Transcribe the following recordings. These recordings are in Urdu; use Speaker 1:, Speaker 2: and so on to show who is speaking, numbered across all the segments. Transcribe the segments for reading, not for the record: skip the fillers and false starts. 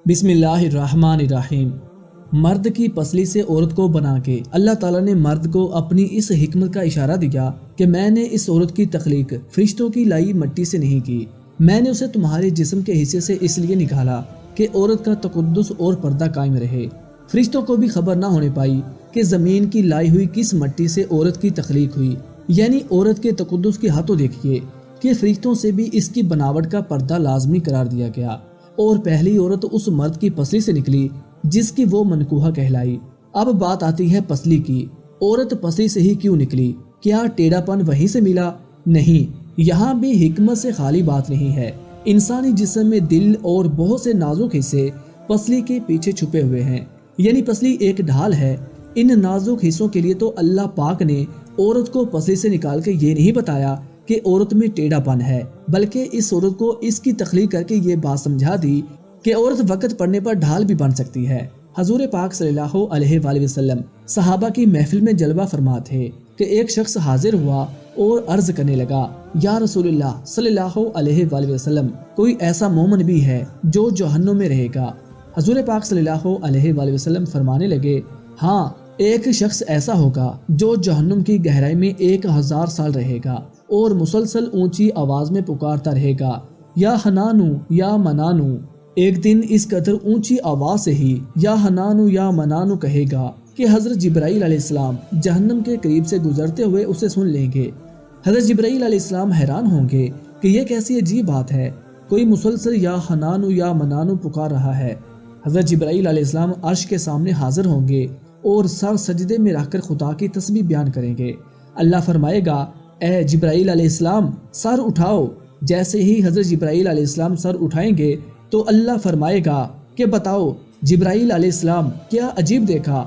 Speaker 1: بسم اللہ الرحمن الرحیم۔ مرد کی پسلی سے عورت کو بنا کے اللہ تعالیٰ نے مرد کو اپنی اس حکمت کا اشارہ دیا کہ میں نے اس عورت کی تخلیق فرشتوں کی لائی مٹی سے نہیں کی، میں نے اسے تمہارے جسم کے حصے سے اس لیے نکالا کہ عورت کا تقدس اور پردہ قائم رہے۔ فرشتوں کو بھی خبر نہ ہونے پائی کہ زمین کی لائی ہوئی کس مٹی سے عورت کی تخلیق ہوئی، یعنی عورت کے تقدس کی ہاتھوں دیکھیے کہ فرشتوں سے بھی اس کی بناوٹ کا پردہ لازمی قرار دیا گیا، اور پہلی عورت اس مرد کی پسلی سے نکلی جس کی وہ منکوحہ کہلائی۔ اب بات آتی ہے پسلی کی۔ عورت پسلی سے ہی کیوں نکلی؟ کیا ٹیڑھا پن وہیں سے ملا؟ نہیں، یہاں بھی حکمت سے خالی بات نہیں ہے۔ انسانی جسم میں دل اور بہت سے نازک حصے پسلی کے پیچھے چھپے ہوئے ہیں، یعنی پسلی ایک ڈھال ہے۔ ان نازک حصوں کے لیے تو اللہ پاک نے عورت کو پسلی سے نکال کے یہ نہیں بتایا کہ عورت میں ٹیڑھا پن ہے، بلکہ اس عورت کو اس کی تخلیق کر کے یہ بات سمجھا دی کہ عورت وقت پڑنے پر ڈھال بھی بن سکتی ہے۔ حضور پاک صلی اللہ علیہ وآلہ وسلم صحابہ کی محفل میں جلوہ فرما تھے کہ ایک شخص حاضر ہوا اور عرض کرنے لگا، یا رسول اللہ صلی اللہ علیہ وآلہ وسلم، کوئی ایسا مومن بھی ہے جو جہنم میں رہے گا؟ حضور پاک صلی اللہ علیہ وآلہ وسلم فرمانے لگے، ہاں، ایک شخص ایسا ہوگا جو جہنم کی گہرائی میں 1000 سال رہے گا اور مسلسل اونچی آواز میں پکارتا رہے گا، یا حنانو یا منانو۔ ایک دن اس قدر اونچی آواز سے ہی یا حنانو یا منانو کہے گا کہ حضرت جبرائیل علیہ السلام جہنم کے قریب سے گزرتے ہوئے اسے سن لیں گے۔ حضرت جبرائیل علیہ السلام حیران ہوں گے کہ یہ کیسی عجیب بات ہے، کوئی مسلسل یا حنانو یا منانو پکار رہا ہے۔ حضرت جبرائیل علیہ السلام عرش کے سامنے حاضر ہوں گے اور سر سجدے میں رکھ کر خدا کی تسبیح بیان کریں گے۔ اللہ فرمائے گا، اے جبرائیل علیہ السلام سر اٹھاؤ۔ جیسے ہی حضرت جبرائیل علیہ السلام سر اٹھائیں گے تو اللہ فرمائے گا کہ بتاؤ جبرائیل علیہ السلام، کیا عجیب دیکھا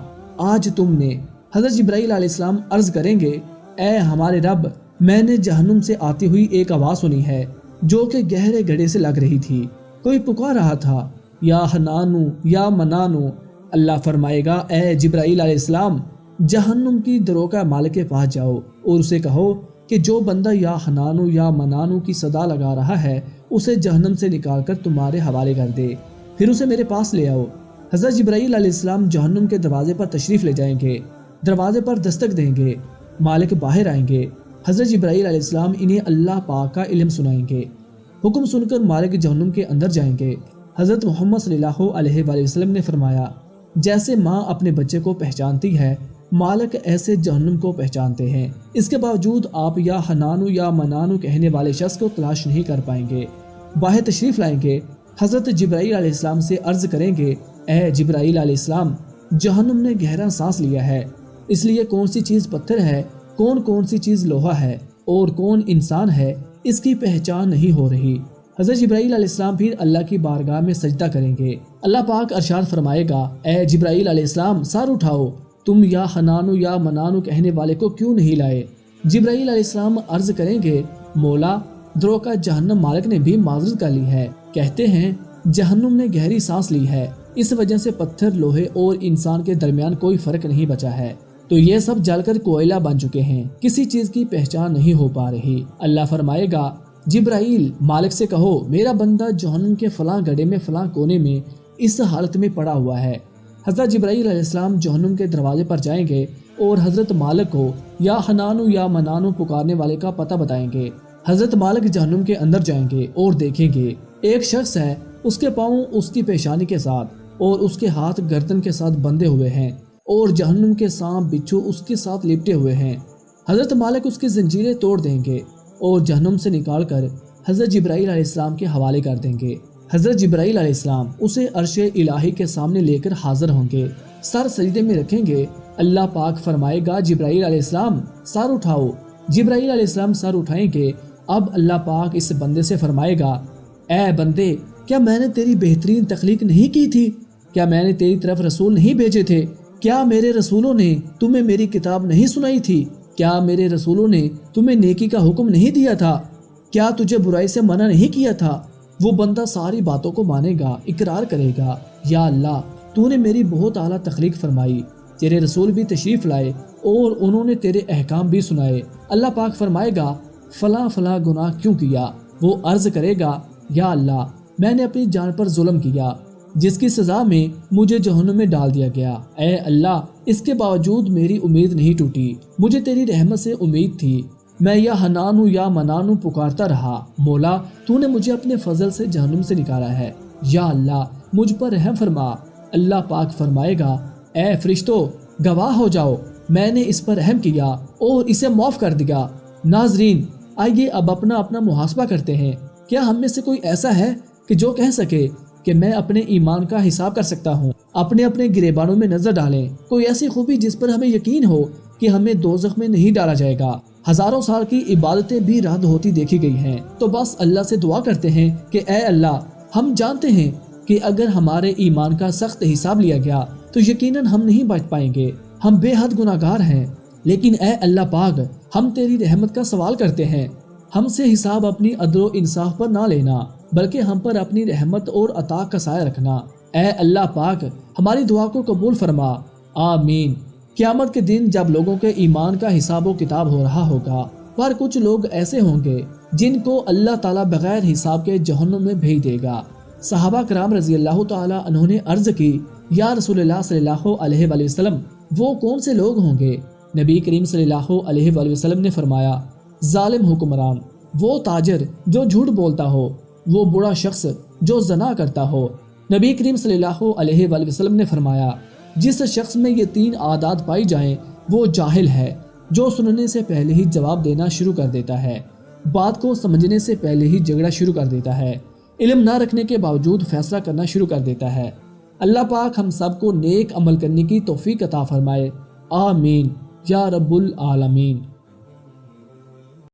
Speaker 1: آج تم نے؟ حضرت جبرائیل علیہ السلام عرض کریں گے، اے ہمارے رب، میں نے جہنم سے آتی ہوئی ایک آواز سنی ہے جو کہ گہرے گڑھے سے لگ رہی تھی، کوئی پکار رہا تھا، یا حنانو یا منانو۔ اللہ فرمائے گا، اے جبرائیل علیہ السلام، جہنم کی دروگہ مالک کے پاس جاؤ اور اسے کہو کہ جو بندہ یا حنانو یا منانو کی صدا لگا رہا ہے اسے جہنم سے نکال کر تمہارے حوالے کر دے، پھر اسے میرے پاس لے آؤ۔ حضرت جبرائیل علیہ السلام جہنم کے دروازے پر تشریف لے جائیں گے، دروازے پر دستک دیں گے، مالک باہر آئیں گے۔ حضرت جبرائیل علیہ السلام انہیں اللہ پاک کا علم سنائیں گے، حکم سن کر مالک جہنم کے اندر جائیں گے۔ حضرت محمد صلی اللہ علیہ وآلہ وسلم نے فرمایا، جیسے ماں اپنے بچے کو پہچانتی ہے، مالک ایسے جہنم کو پہچانتے ہیں۔ اس کے باوجود آپ یا حنانو یا منانو کہنے والے شخص کو تلاش نہیں کر پائیں گے۔ باہر تشریف لائیں گے، حضرت جبرائیل علیہ السلام سے عرض کریں گے، اے جبرائیل علیہ السلام، جہنم نے گہرا سانس لیا ہے، اس لیے کون سی چیز پتھر ہے، کون سی چیز لوہا ہے اور کون انسان ہے، اس کی پہچان نہیں ہو رہی۔ حضرت جبرائیل علیہ السلام پھر اللہ کی بارگاہ میں سجدہ کریں گے۔ اللہ پاک ارشاد فرمائے گا، اے جبرائیل علیہ السلام سر اٹھاؤ، تم یا حنانو یا منانو کہنے والے کو کیوں نہیں لائے؟ جبرائیل علیہ السلام عرض کریں گے، مولا، دروگہ جہنم مالک نے بھی معذرت کر لی ہے، کہتے ہیں جہنم نے گہری سانس لی ہے، اس وجہ سے پتھر، لوہے اور انسان کے درمیان کوئی فرق نہیں بچا ہے، تو یہ سب جل کر کوئلہ بن چکے ہیں، کسی چیز کی پہچان نہیں ہو پا رہی۔ اللہ فرمائے گا، جبرائیل مالک سے کہو میرا بندہ جہنم کے فلاں گڑھے میں فلاں کونے میں اس حالت میں پڑا ہوا ہے۔ حضرت جبرائیل علیہ السلام جہنم کے دروازے پر جائیں گے اور حضرت مالک کو یا حنانو یا منانو پکارنے والے کا پتہ بتائیں گے۔ حضرت مالک جہنم کے اندر جائیں گے اور دیکھیں گے ایک شخص ہے، اس کے پاؤں اس کی پیشانی کے ساتھ اور اس کے ہاتھ گردن کے ساتھ بندھے ہوئے ہیں اور جہنم کے سانپ بچھو اس کے ساتھ لپٹے ہوئے ہیں۔ حضرت مالک اس کی زنجیریں توڑ دیں گے اور جہنم سے نکال کر حضرت جبرائیل علیہ السلام کے حوالے کر دیں گے۔ حضرت جبرائیل علیہ السلام اسے عرش الہی کے سامنے لے کر حاضر ہوں گے، سر سجدے میں رکھیں گے۔ اللہ پاک فرمائے گا، جبرائیل علیہ السلام سر اٹھاؤ۔ جبرائیل علیہ السلام سر اٹھائیں گے۔ اب اللہ پاک اس بندے سے فرمائے گا، اے بندے، کیا میں نے تیری بہترین تخلیق نہیں کی تھی؟ کیا میں نے تیری طرف رسول نہیں بھیجے تھے؟ کیا میرے رسولوں نے تمہیں میری کتاب نہیں سنائی تھی؟ کیا میرے رسولوں نے تمہیں نیکی کا حکم نہیں دیا تھا؟ کیا تجھے برائی سے منع نہیں کیا تھا؟ وہ بندہ ساری باتوں کو مانے گا، اقرار کرے گا، یا اللہ، تو نے میری بہت اعلیٰ تخلیق فرمائی، تیرے رسول بھی تشریف لائے اور انہوں نے تیرے احکام بھی سنائے۔ اللہ پاک فرمائے گا، فلاں فلاں گناہ کیوں کیا؟ وہ عرض کرے گا، یا اللہ، میں نے اپنی جان پر ظلم کیا، جس کی سزا میں مجھے جہنم میں ڈال دیا گیا۔ اے اللہ، اس کے باوجود میری امید نہیں ٹوٹی، مجھے تیری رحمت سے امید تھی، میں یا حنان ہوں یا منان ہوں پکارتا رہا۔ مولا، تو نے مجھے اپنے فضل سے جہنم سے نکالا ہے، یا اللہ مجھ پر رحم فرما۔ اللہ پاک فرمائے گا، اے فرشتو گواہ ہو جاؤ، میں نے اس پر رحم کیا اور اسے معاف کر دیا۔ ناظرین، آئیے اب اپنا اپنا محاسبہ کرتے ہیں۔ کیا ہم میں سے کوئی ایسا ہے کہ جو کہہ سکے کہ میں اپنے ایمان کا حساب کر سکتا ہوں؟ اپنے اپنے گریبانوں میں نظر ڈالیں، کوئی ایسی خوبی جس پر ہمیں یقین ہو کہ ہمیں دوزخ میں نہیں ڈالا جائے گا۔ ہزاروں سال کی عبادتیں بھی رد ہوتی دیکھی گئی ہیں، تو بس اللہ سے دعا کرتے ہیں کہ اے اللہ، ہم جانتے ہیں کہ اگر ہمارے ایمان کا سخت حساب لیا گیا تو یقیناً ہم نہیں بچ پائیں گے، ہم بے حد گناہگار ہیں، لیکن اے اللہ پاک، ہم تیری رحمت کا سوال کرتے ہیں، ہم سے حساب اپنی عدل و انصاف پر نہ لینا، بلکہ ہم پر اپنی رحمت اور عطا کا سایہ رکھنا۔ اے اللہ پاک، ہماری دعا کو قبول فرما، آمین۔ قیامت کے دن جب لوگوں کے ایمان کا حساب و کتاب ہو رہا ہوگا، پر کچھ لوگ ایسے ہوں گے جن کو اللہ تعالیٰ بغیر حساب کے جہنم میں بھیج دے گا۔ صحابہ کرام رضی اللہ تعالیٰ عنہ نے عرض کی، یا رسول اللہ صلی اللہ علیہ وآلہ وسلم، وہ کون سے لوگ ہوں گے؟ نبی کریم صلی اللہ علیہ وآلہ وسلم نے فرمایا، ظالم حکمران، وہ تاجر جو جھوٹ بولتا ہو، وہ بڑا شخص جو زنا کرتا ہو۔ نبی کریم صلی اللہ علیہ وآلہ وسلم نے فرمایا، جس شخص میں یہ 3 عادات پائی جائیں وہ جاہل ہے، جو سننے سے پہلے ہی جواب دینا شروع کر دیتا ہے، بات کو سمجھنے سے پہلے ہی جھگڑا شروع کر دیتا ہے، علم نہ رکھنے کے باوجود فیصلہ کرنا شروع کر دیتا ہے۔ اللہ پاک ہم سب کو نیک عمل کرنے کی توفیق عطا فرمائے، آمین یا رب العالمین۔